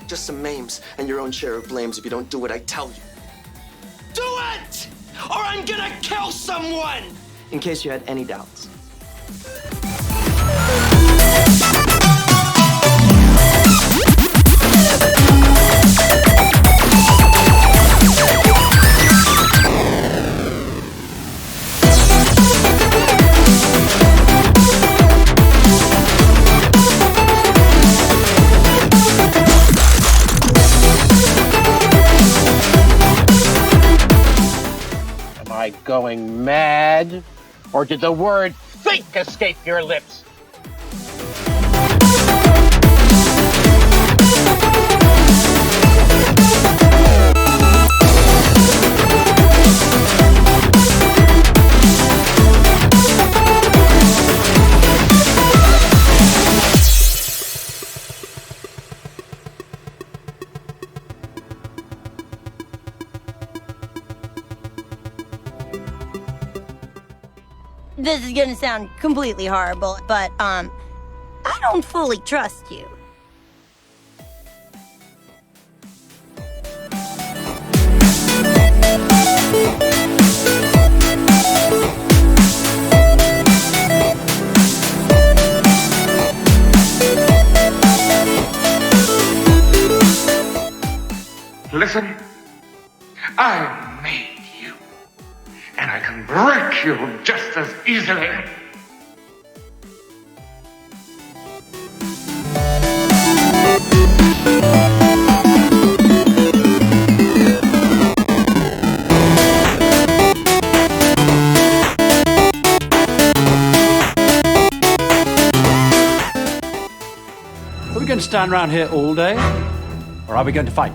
Just some memes and your own share of blames if you don't do what I tell you. Do it! Or I'm gonna kill someone! In case you had any doubts. Am I going mad? Or did the word think escape your lips? This is gonna sound completely horrible, but, I don't fully trust you. Listen, I made you, and I can break you just as easily. Are we going to stand around here all day, or are we going to fight?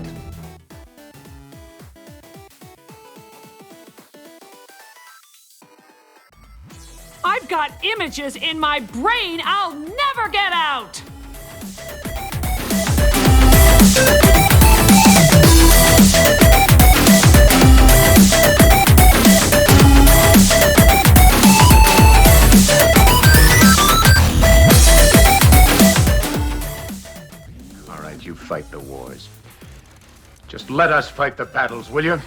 I've got images in my brain I'll never get out! All right, you fight the wars. Just let us fight the battles, will you?